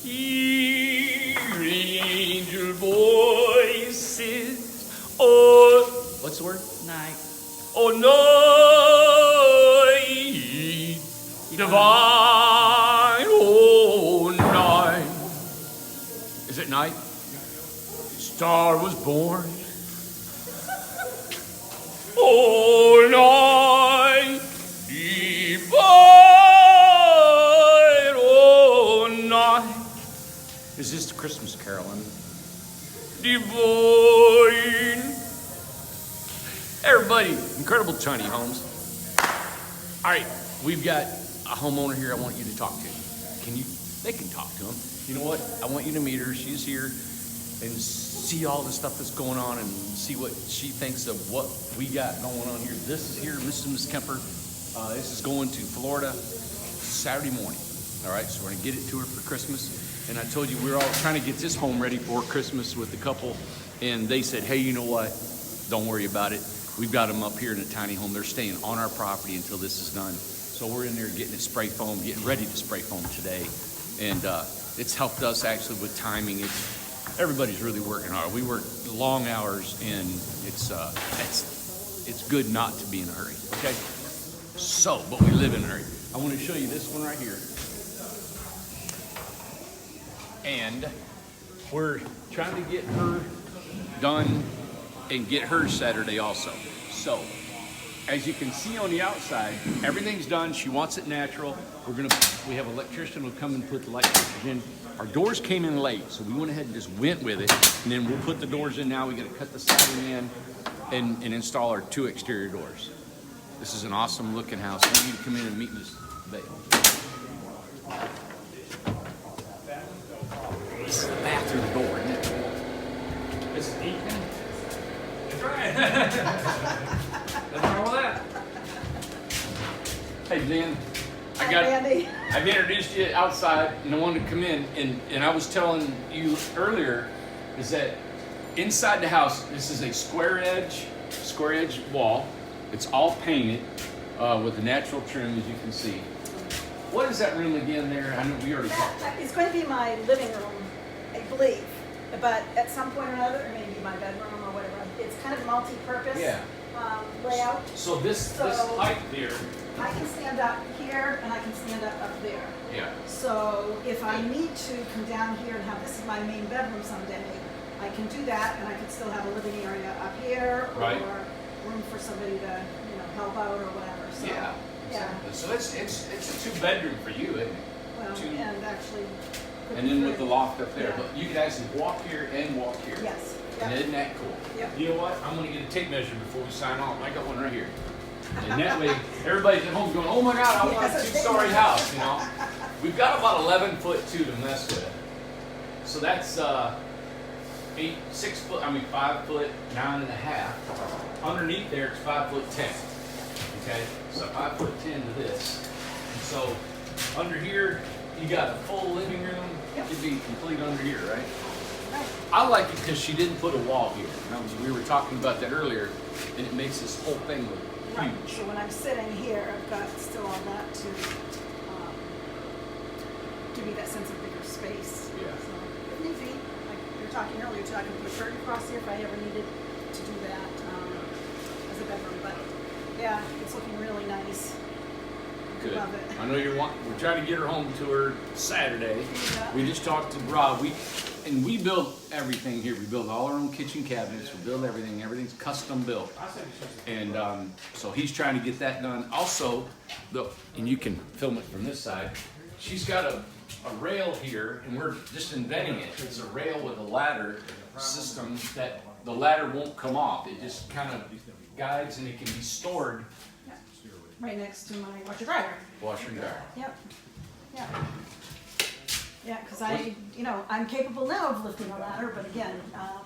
Hear angel voices. Oh, what's the word? Night. Oh, night divine. Oh, night. Is it night? Star was born. Oh, night divine. Oh, night. Is this the Christmas caroling? Divine. Everybody, incredible tiny homes. All right, we've got a homeowner here I want you to talk to. They can talk to him. You know what? I want you to meet her. She's here and see all the stuff that's going on and see what she thinks of what we got going on here. This is here, Mrs. and Miss Kemper. This is going to Florida Saturday morning. All right, so we're gonna get it to her for Christmas. And I told you we're all trying to get this home ready for Christmas with the couple. And they said, hey, you know what? Don't worry about it. We've got them up here in a tiny home. They're staying on our property until this is done. So we're in there getting it spray foam, getting ready to spray foam today. And it's helped us actually with timing. Everybody's really working hard. We work long hours, and it's good not to be in a hurry, okay? So, but we live in a hurry. I want to show you this one right here. And we're trying to get her done and get her Saturday also. So, as you can see on the outside, everything's done. She wants it natural. We have an electrician who'll come and put the light fixtures in. Our doors came in late, so we went ahead and just went with it. And then we'll put the doors in now. We gotta cut the siding in and install our 2 exterior doors. This is an awesome looking house. I want you to come in and meet Miss Vail. This is the bathroom door, isn't it? This is Ethan. That's right. Nothing wrong with that. Hey, Jen. Randy. I've introduced you outside and I wanted to come in and I was telling you earlier is that inside the house, this is a square edge wall. It's all painted with a natural trim, as you can see. What is that room again there? I know we already talked about it. It's going to be my living room, I believe. But at some point or another, it may be my bedroom or whatever. It's kind of multi-purpose layout. So this height there. I can stand up here and I can stand up there. Yeah. So if I need to come down here and have this is my main bedroom someday, I can do that, and I could still have a living area up here or room for somebody to help out or whatever. So, yeah. So it's a 2-bedroom for you, isn't it? Well, and actually. And then with the loft up there, Yeah. but you could actually walk here and walk here. Yes. And isn't that cool? Yep. You know what? I'm gonna get a tape measure before we sign off. I got one right here. And that way, everybody's at home going, oh my God, I want a 2-story house, you know? We've got about 11'2" to mess with. So that's 5'9.5". Underneath there, it's 5'10". Okay? So 5'10" to this. And so under here, you got a full living room. Yep. It'd be complete under here, right? Right. I like it because she didn't put a wall here. We were talking about that earlier, and it makes this whole thing look Right. huge. So when I'm sitting here, I've got still all that to give me that sense of bigger space. Yeah. So if need be, like we were talking earlier, I can put a curtain across here if I ever needed to do that as a bedroom. But yeah, it's looking really nice. Good. Love it. I know we're trying to get her home to her Saturday. Yeah. We just talked to Rob. We build everything here. We build all our own kitchen cabinets. We build everything. Everything's custom built. And so he's trying to get that done. Also, and you can film it from this side. She's got a rail here, and we're just inventing it. It's a rail with a ladder system that the ladder won't come off. It just kind of guides, and it can be stored. Right next to my washer dryer. Washer and dryer. Yep. Yeah. Yeah, because I'm capable now of lifting a ladder, but again, I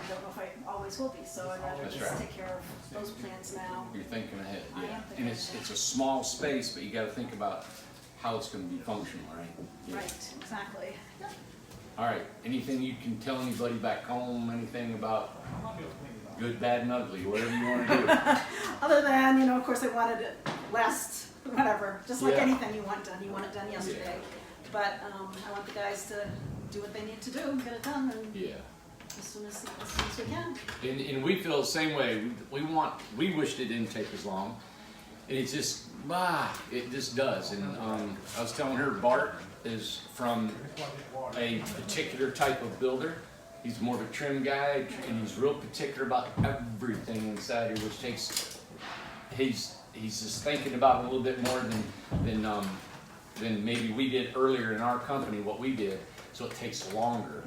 don't know if I always will be, so I'd rather just take care of those plans now. You're thinking ahead, I yeah. am thinking And it's a small space, but you got to think about how it's going to be functional, right? Yeah. Right, exactly. Yep. All right. Anything you can tell anybody back home? Anything about good, bad, and ugly? Whatever you want to do. Other than, of course, I wanted it last, whatever, just like Yeah. anything you want done. You want it done yesterday. But I want the guys to do what they need to do and get it done, and Yeah. as soon as we can. And we feel the same way. We wished it didn't take as long. And it's just, it just does. And I was telling her, Bart is from a particular type of builder. He's more of a trim guy, and he's real particular about everything inside here, which takes, he's just thinking about it a little bit more than maybe we did earlier in our company, what we did. So it takes longer.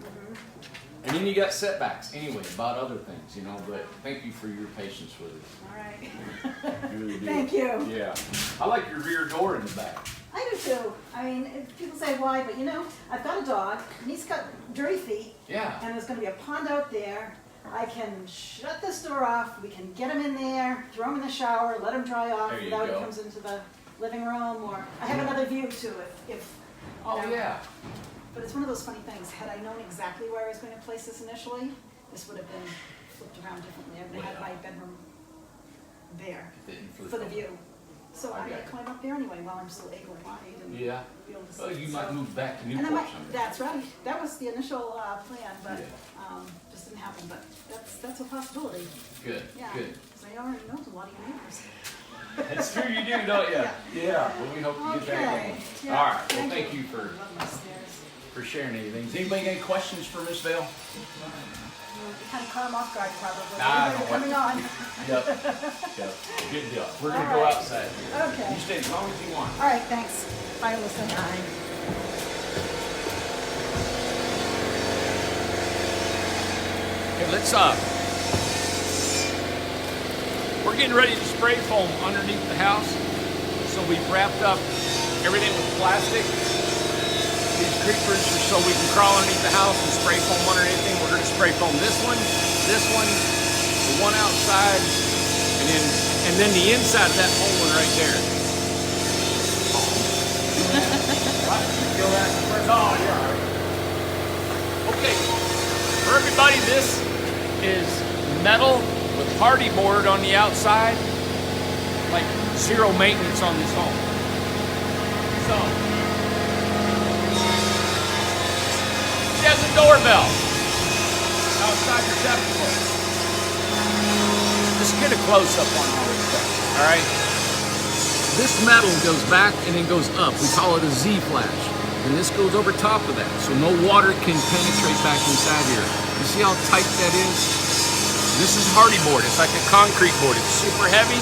And then you got setbacks anyway about other things, you know, but thank you for your patience with it. All right. You really do. Thank you. Yeah. I like your rear door in the back. I do too. I mean, people say why, but you know, I've got a dog, and he's got dirty feet, Yeah. and there's gonna be a pond out there. I can shut this door off, we can get him in there, throw him in the shower, let him dry off There you without he go. comes into the living room, or I have another view too, if. Oh, you know. yeah. But it's one of those funny things. Had I known exactly where I was going to place this initially, this would have been flipped around differently. I would have had my bedroom there for the view. So I may climb up there anyway while I'm still able-bodied and Yeah. be able to see. Well, you might So- move back to And I Newport might, someday. that's right. That was the initial plan, but Yeah. just didn't happen. But that's a possibility. Good, Yeah. good. Because I already know a lot of your neighbors. That's true, you do, don't you? Yeah. Well, we hope to get that Okay. going. Yeah. All right. Well, thank you for Love my stairs. sharing anything. Does anybody got any questions for Miss Vail? You kind of caught them off guard probably. Nah, Everybody don't coming on. Yep. Yep. Good deal. We're gonna All go right. outside. Okay. You stay as long as you want. All right, thanks. Bye, listening. Okay, let's we're getting ready to spray foam underneath the house. So we've wrapped up everything with plastic. These creepers are so we can crawl underneath the house and spray foam under anything. We're going to spray foam this one, the one outside, and then the inside of that whole one right there. Feel that? Oh, you're all right. Okay, for everybody, this is metal with hardy board on the outside, like zero maintenance on this home. So, she has a doorbell outside your septic hole. Just get a close-up on all this stuff, all right? This metal goes back and then goes up. We call it a Z-flash. And this goes over top of that, so no water can penetrate back inside here. You see how tight that is? This is hardy board. It's like a concrete board. It's super heavy.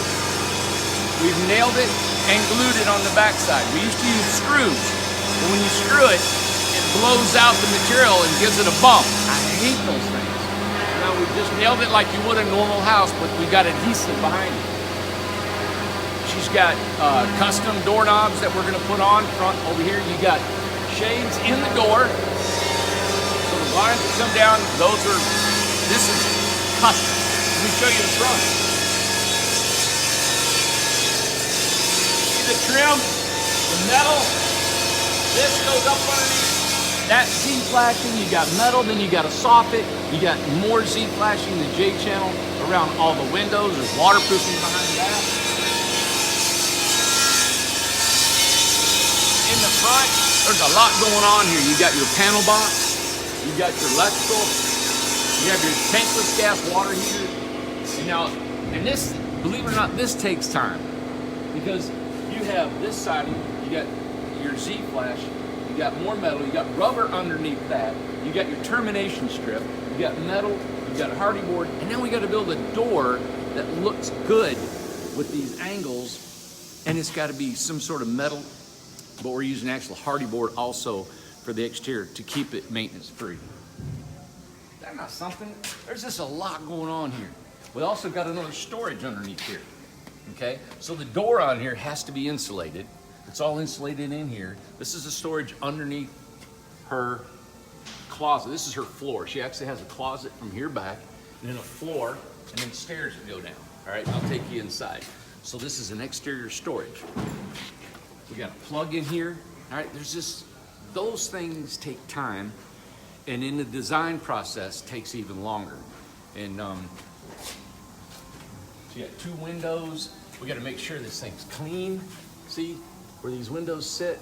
We've nailed it and glued it on the backside. We used to use screws, but when you screw it, it blows out the material and gives it a bump. I hate those things. Now we've just nailed it like you would a normal house, but we got adhesive behind it. She's got custom doorknobs that we're going to put on front over here. You got shades in the door. So the blinds that come down, this is custom. Let me show you the front. See the trim, the metal, this goes up underneath. That Z-flashing, you got metal, then you got a soffit, you got more Z-flashing, the J-channel around all the windows. There's waterproofing behind that. In the front, there's a lot going on here. You got your panel box, you got your electrical, you have your tankless gas water heater. And this, believe it or not, this takes time because you have this siding, you got your Z-flash, you got more metal, you got rubber underneath that, you got your termination strip, you got metal, you got a hardy board, and then we got to build a door that looks good with these angles, and it's got to be some sort of metal. But we're using actual hardy board also for the exterior to keep it maintenance free. Is that not something? There's just a lot going on here. We also got another storage underneath here. Okay, so the door on here has to be insulated. It's all insulated in here. This is the storage underneath her closet. This is her floor. She actually has a closet from here back, and then a floor, and then stairs that go down. All right, I'll take you inside. So this is an exterior storage. We got a plug in here. All right, there's just, those things take time, and in the design process takes even longer. And so you got two windows. We got to make sure this thing's clean. See where these windows sit?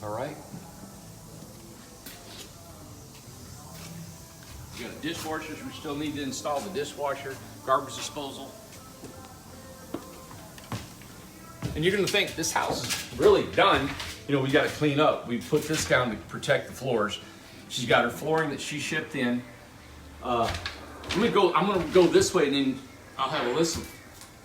All right. We got dishwashers. We still need to install the dishwasher, garbage disposal. And you're gonna think this house is really done. You know, we gotta clean up. We put this down to protect the floors. She's got her flooring that she shipped in. I'm gonna go this way, and then I'll have Alyssa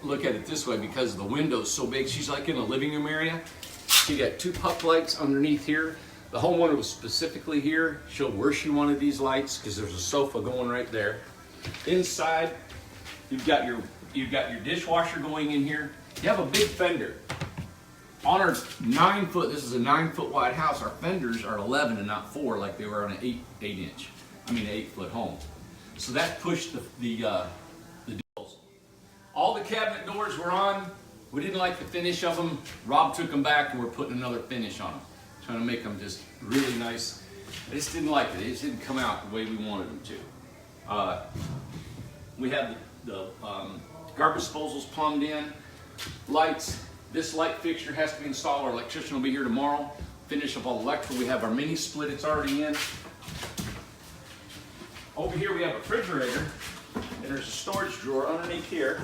look at it this way because the window's so big. She's like in a living room area. She got 2 puck lights underneath here. The homeowner was specifically here, showed where she wanted these lights because there's a sofa going right there. Inside, you've got your dishwasher going in here. You have a big fender. On our 9-foot, this is a 9-foot wide house, our fenders are 11 and not 4 like they were on an 8-foot home. So that pushed the doors. All the cabinet doors were on. We didn't like the finish of them. Rob took them back and we're putting another finish on them. Trying to make them just really nice. I just didn't like it. It just didn't come out the way we wanted them to. We have the garbage disposals plumbed in. Lights. This light fixture has to be installed. Our electrician will be here tomorrow. Finish up all the electrical. We have our mini split. It's already in. Over here we have a refrigerator. And there's a storage drawer underneath here.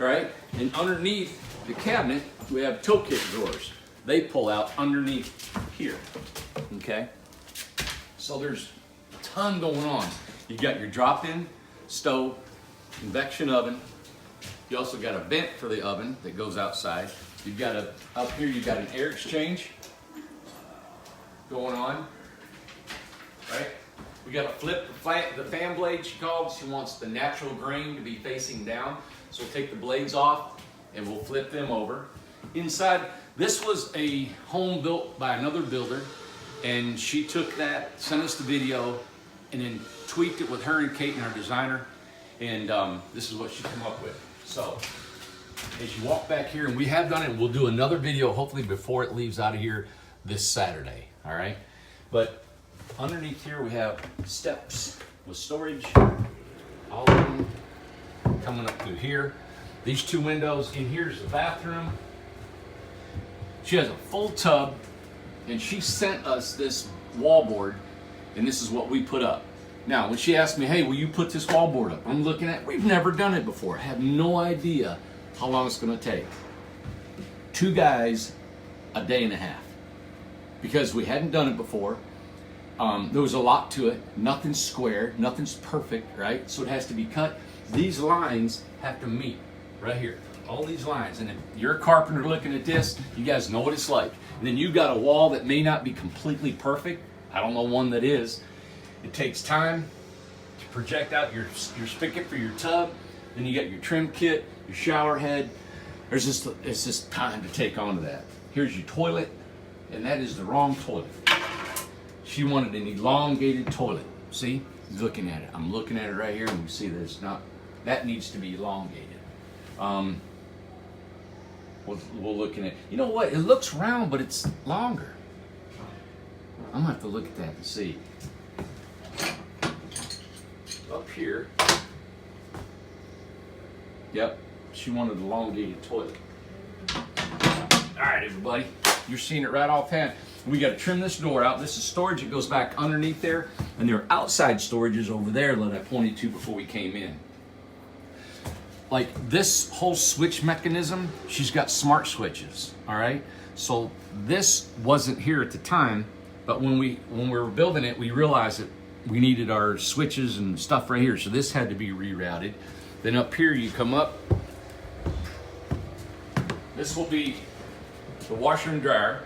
All right? And underneath the cabinet, we have toe kit drawers. They pull out underneath here. Okay? So there's a ton going on. You got your drop-in stove, convection oven. You also got a vent for the oven that goes outside. You've got up here you've got an air exchange going on, right? We got to flip the fan blade, she called. She wants the natural grain to be facing down. So we'll take the blades off and we'll flip them over. Inside, this was a home built by another builder, and she took that, sent us the video, and then tweaked it with her and Kate and our designer, and this is what she came up with. So, as you walk back here, and we have done it, we'll do another video hopefully before it leaves out of here this Saturday, all right? But underneath here we have steps with storage, all of them coming up through here. These 2 windows, in here's the bathroom. She has a full tub, and she sent us this wallboard, and this is what we put up. Now, when she asked me, hey, will you put this wallboard up? I'm looking at, we've never done it before. I have no idea how long it's gonna take. 2 guys, a day and a half. Because we hadn't done it before. There was a lot to it. Nothing's square, nothing's perfect, right? So it has to be cut. These lines have to meet right here. All these lines. And if you're a carpenter looking at this, you guys know what it's like. And then you've got a wall that may not be completely perfect. I don't know one that is. It takes time to project out your spigot for your tub. Then you got your trim kit, your shower head. It's just time to take on to that. Here's your toilet, and that is the wrong toilet. She wanted an elongated toilet. See? Looking at it. I'm looking at it right here, and you see that it's not. That needs to be elongated. We'll look at it. You know what? It looks round, but it's longer. I'm gonna have to look at that and see. Up here, yep, she wanted an elongated toilet. All right, everybody, you're seeing it right offhand. We got to trim this door out. This is storage. It goes back underneath there, and there are outside storages over there that I pointed to before we came in. Like this whole switch mechanism, she's got smart switches. All right, so this wasn't here at the time, but when we were building it, we realized that we needed our switches and stuff right here, so this had to be rerouted. Then up here you come up, this will be the washer and dryer,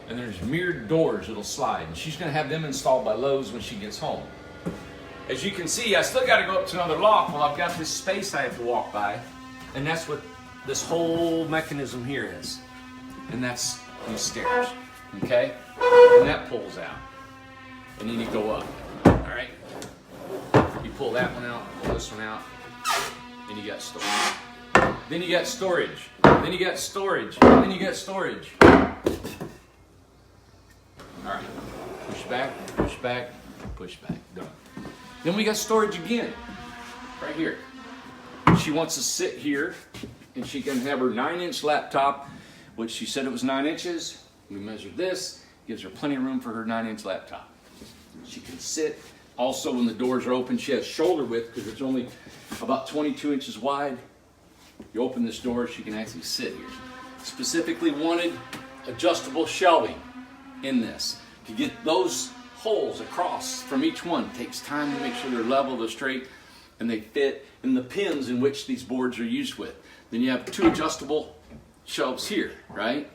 and there's mirrored doors that'll slide, and she's gonna have them installed by Lowe's when she gets home. As you can see, I still gotta go up to another loft. Well, I've got this space I have to walk by, and that's what this whole mechanism here is. And that's these stairs, okay? And that pulls out, and then you go up. All right, you pull that one out, pull this one out, and you got storage. Then you got storage. Then you got storage. Then you got storage. All right, push back, push back, push back. Done. Then we got storage again, right here. She wants to sit here, and she can have her 9-inch laptop, which she said it was 9 inches. We measured this, gives her plenty of room for her 9-inch laptop. She can sit. Also, when the doors are open, she has shoulder width because it's only about 22 inches wide. You open this door, she can actually sit here. Specifically wanted adjustable shelving in this. To get those holes across from each one takes time to make sure they're level, they're straight, and they fit in the pins in which these boards are used with. Then you have 2 adjustable shelves here, right?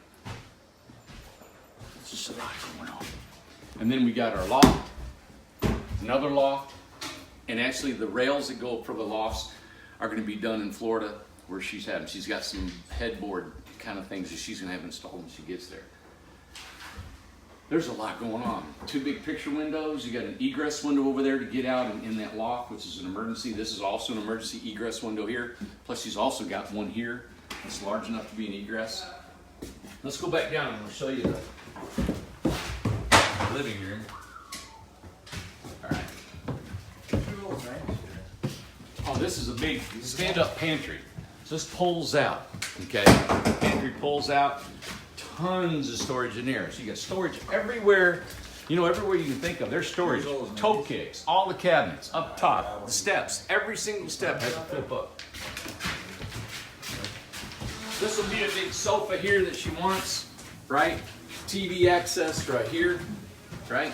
It's just a lot going on. And then we got our loft, another loft, and actually the rails that go for the lofts are going to be done in Florida where she's having. She's got some headboard kind of things that she's going to have installed when she gets there. There's a lot going on. 2 big picture windows. You got an egress window over there to get out in that loft, which is an emergency. This is also an emergency egress window here. Plus she's also got one here. It's large enough to be an egress. Let's go back down and I'll show you the living room. All right. Oh, this is a big stand-up pantry. So this pulls out, okay? Pantry pulls out. Tons of storage in there. So you got storage everywhere, you know, everywhere you can think of. There's storage, toe kicks, all the cabinets, up top, the steps. Every single step has a flip up. This will be a big sofa here that she wants, right? TV access right here, right?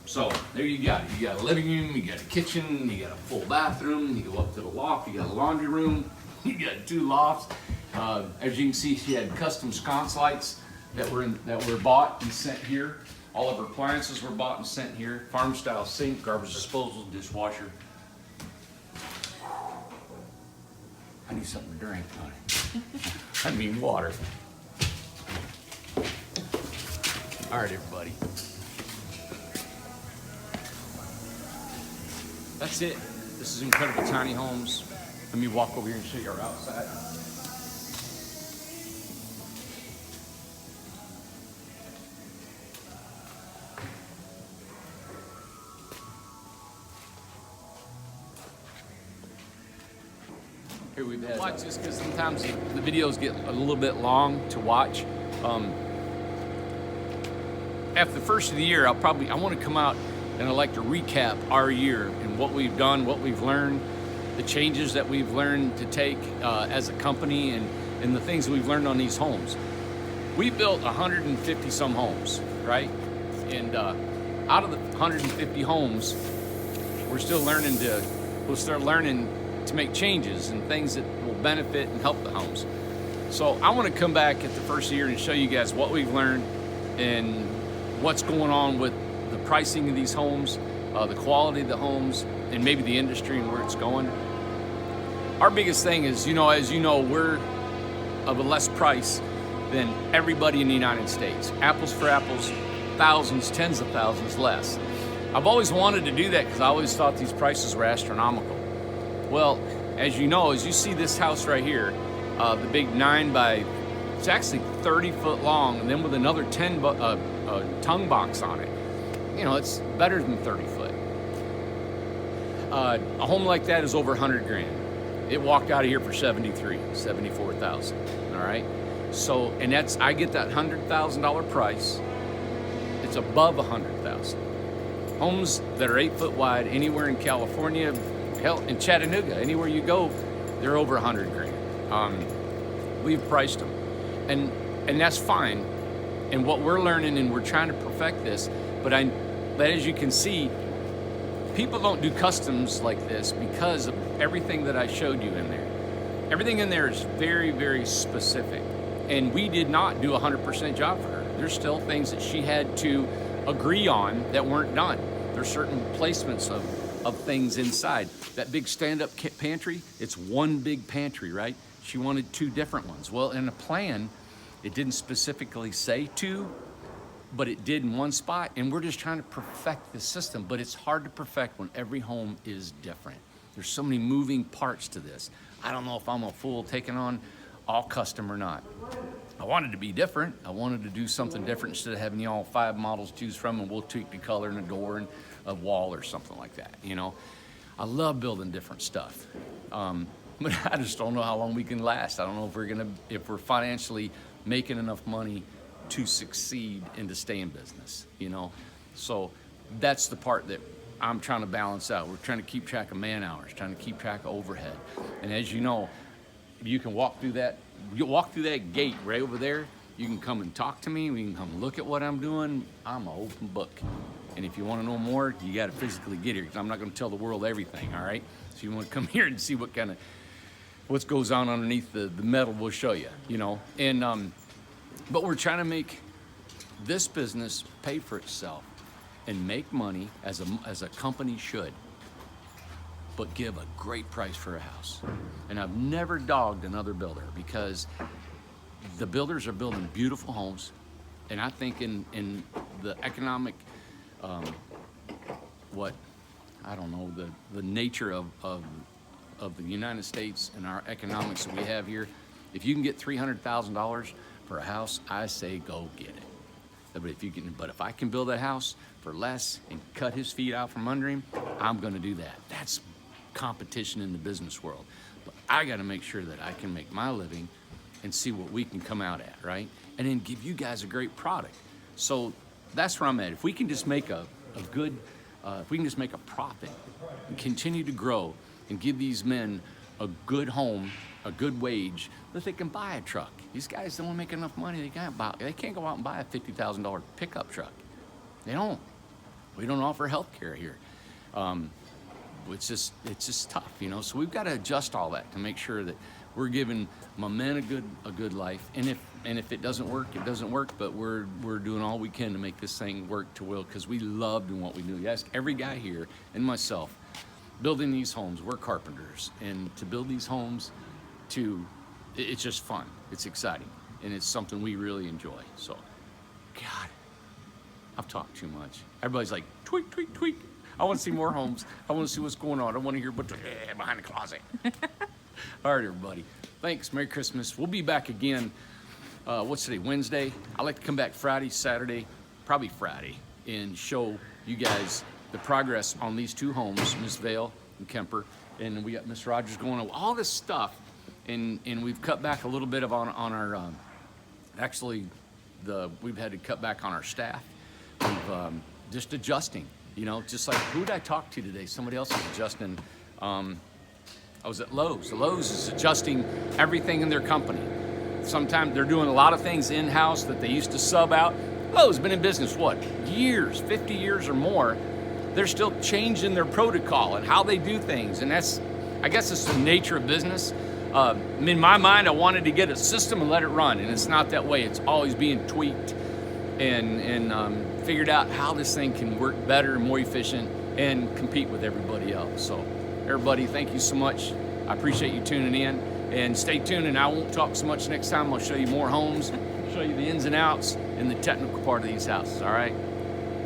So there you got it. You got a living room, you got a kitchen, you got a full bathroom, you go up to the loft, you got a laundry room, you got 2 lofts. As you can see, she had custom sconce lights that were bought and sent here. All of her appliances were bought and sent here. Farm style sink, garbage disposal, dishwasher. I need something to drink, honey. I mean water. All right, everybody. That's it. This is Incredible Tiny Homes. Let me walk over here and show you our outside. Here we've had. Watch this because sometimes the videos get a little bit long to watch. After the first of the year, I want to come out and I'd like to recap our year and what we've done, what we've learned, the changes that we've learned to take as a company, and the things we've learned on these homes. We built 150 some homes, right? And out of the 150 homes, we'll start learning to make changes and things that will benefit and help the homes. So I want to come back at the first year and show you guys what we've learned and what's going on with the pricing of these homes, the quality of the homes, and maybe the industry and where it's going. Our biggest thing is, as you know, we're of a less price than everybody in the United States. Apples for apples, thousands, tens of thousands less. I've always wanted to do that because I always thought these prices were astronomical. Well, as you know, as you see this house right here, the big it's actually 30 foot long, and then with another 10 tongue box on it. It's better than 30 foot. A home like that is over 100 grand. It walked out of here for 74,000. All right. So, and I get that $100,000 price. It's above 100,000. Homes that are 8 foot wide anywhere in California, hell, in Chattanooga, anywhere you go, they're over 100 grand. We've priced them, and that's fine. And what we're learning, and we're trying to perfect this, but as you can see, people don't do customs like this because of everything that I showed you in there. Everything in there is very, very specific. And we did not do a 100% job for her. There's still things that she had to agree on that weren't done. There's certain placements of things inside. That big stand-up pantry, it's one big pantry, right? She wanted 2 different ones. Well, in a plan, it didn't specifically say 2, but it did in one spot, and we're just trying to perfect the system. But it's hard to perfect when every home is different. There's so many moving parts to this. I don't know if I'm a fool taking on all custom or not. I wanted to be different. I wanted to do something different instead of having 5 models to choose from, and we'll tweak the color in a door and a wall or something like that. I love building different stuff, but I just don't know how long we can last. I don't know if we're financially making enough money to succeed and to stay in business, you know? So that's the part that I'm trying to balance out. We're trying to keep track of man hours, trying to keep track of overhead. And as you know, you can walk through that gate right over there. You can come and talk to me. We can come look at what I'm doing. I'm an open book. And if you want to know more, you got to physically get here, because I'm not going to tell the world everything, all right? So you want to come here and see what goes on underneath the metal, we'll show you, you know? And, but we're trying to make this business pay for itself and make money as a company should, but give a great price for a house. And I've never dogged another builder, because the builders are building beautiful homes. And I think in the economic, the nature of the United States and our economics that we have here, if you can get $300,000 for a house, I say go get it. But if I can build a house for less and cut his feet out from under him, I'm gonna do that. That's competition in the business world. But I gotta make sure that I can make my living and see what we can come out at, right? And then give you guys a great product. So that's where I'm at. If we can just make a profit and continue to grow and give these men a good home, a good wage, that they can buy a truck. These guys don't make enough money. They can't go out and buy a $50,000 pickup truck. They don't. We don't offer health care here. It's just tough, you know. So we've got to adjust all that to make sure that we're giving my men a good life. And if it doesn't work, it doesn't work. But we're doing all we can to make this thing work to will, because we love doing what we do. You ask every guy here and myself, building these homes, we're carpenters, and to build these homes, it's just fun. It's exciting, and it's something we really enjoy. So, God, I've talked too much. Everybody's like, tweak, tweak, tweak. I want to see more homes. I want to see what's going on. I want to hear what's behind the closet. All right, everybody. Thanks. Merry Christmas. We'll be back again. What's today? Wednesday. I like to come back Friday, Saturday, probably Friday, and show you guys the progress on these two homes, Miss Vail and Kemper. And we got Miss Rogers going on all this stuff. And we've cut back a little bit on our, we've had to cut back on our staff. We've just adjusting, you know, just like, who did I talk to today? Somebody else is adjusting. I was at Lowe's. The Lowe's is adjusting everything in their company. Sometimes they're doing a lot of things in-house that they used to sub out. Lowe's been in business, what, years, 50 years or more. They're still changing their protocol and how they do things. And I guess it's the nature of business. In my mind, I wanted to get a system and let it run, and it's not that way. It's always being tweaked and figured out how this thing can work better and more efficient and compete with everybody else. So, everybody, thank you so much. I appreciate you tuning in, and stay tuned, and I won't talk so much next time. I'll show you more homes, show you the ins and outs and the technical part of these houses, all right?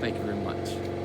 Thank you very much.